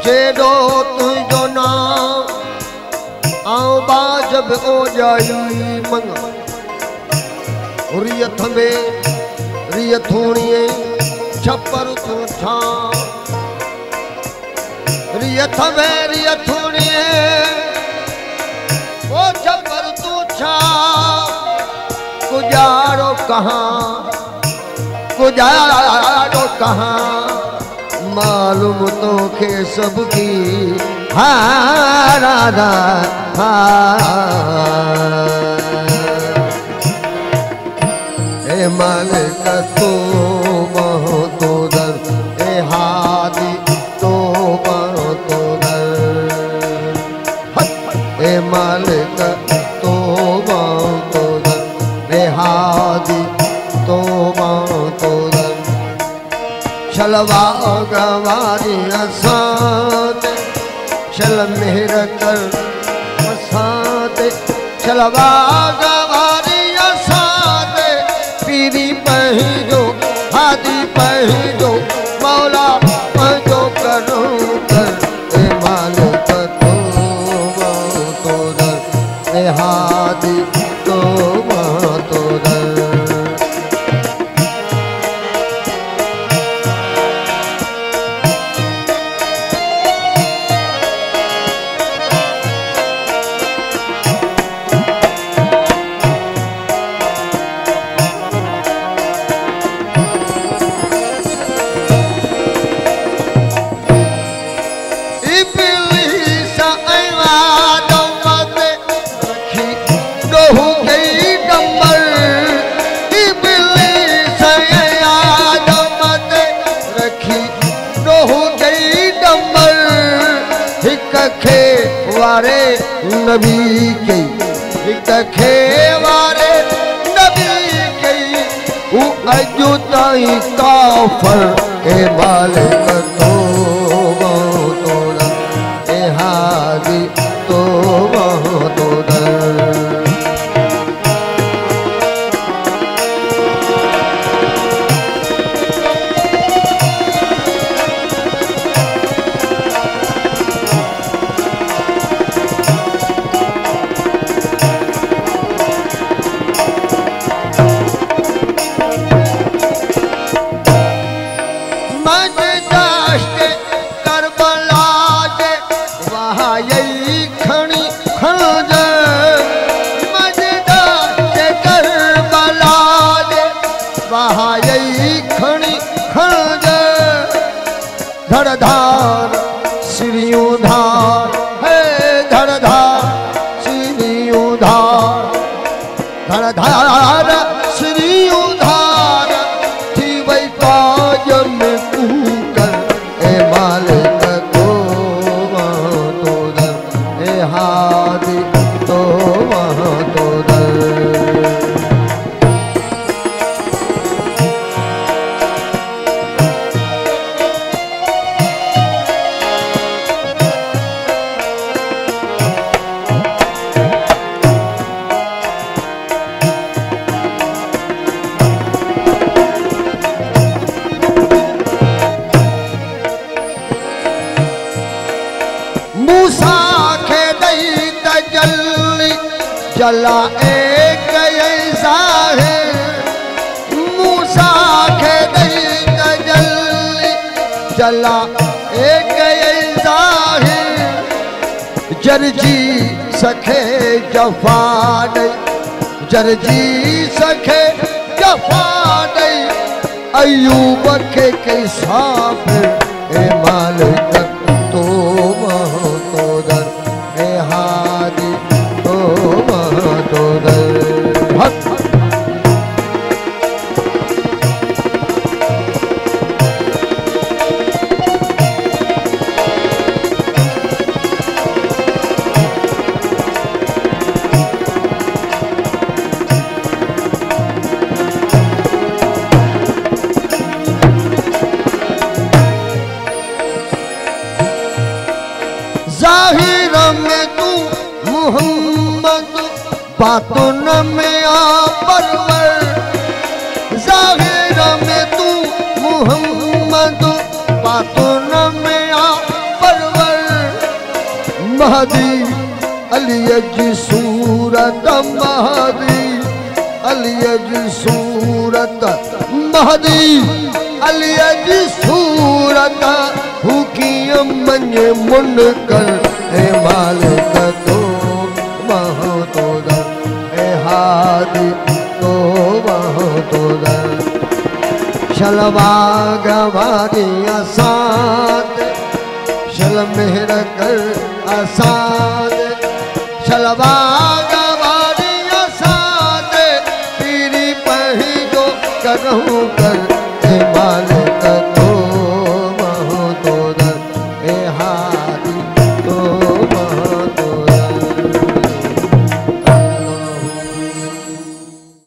जेडो तुझो नाम आऊं बाजब ओ जाई मंगा रियथ में रियथोणिए छपर तू छा रियथ में रियथोणिए ओ छपर तू छा गुजारो कहाँ मालूम तो के सबकी राधा ए मालिक तो बहुत दर ए हादी तो बहुत दर ए मालिक तो बहुत दर ए हादी तो बहुत दर चलवा गवारी असाते चल मेहर कर असाते चलवा गवारी असाते पीरी पहजो हादी पहजो मौला पहजो करो कर ए मालिक तो दर ए हादी तो दर वारे नबी के खे वारे नबी के वो अजो ताई काफर ए मालिक तो ए हादी तो धड़धार श्रीयों धार है धड़धार श्रीयों धार धड़धार श्रीयों धार थी वही काज में कूकर ए मालिक तो दर ए हादी तो दर जला एक ऐसा है मूसा के जल्दी जला एक ऐसा है जरजी सखे जफा नहीं जरजी सखे जफा नहीं अयूब के कैसाफ ए मालिक तो दर ए हादी तो दर बातुन में आ परवर, ज़ाहिर में तू मुहम्मद, बातुन में आ परवर। महदी अलीअ जी सूरत, महदी अलीअ जी सूरत, महदी अलीअ जी सूरत। हू कीअं मञे मुनकर ए मालिक तो वहाँ तो दर, ए हादी तो वहाँ तो दर। शलवा गवारी असाद, शल मेहर कर असाद, शलवा गवारी असाद। पीरी पही जो करहूँ कर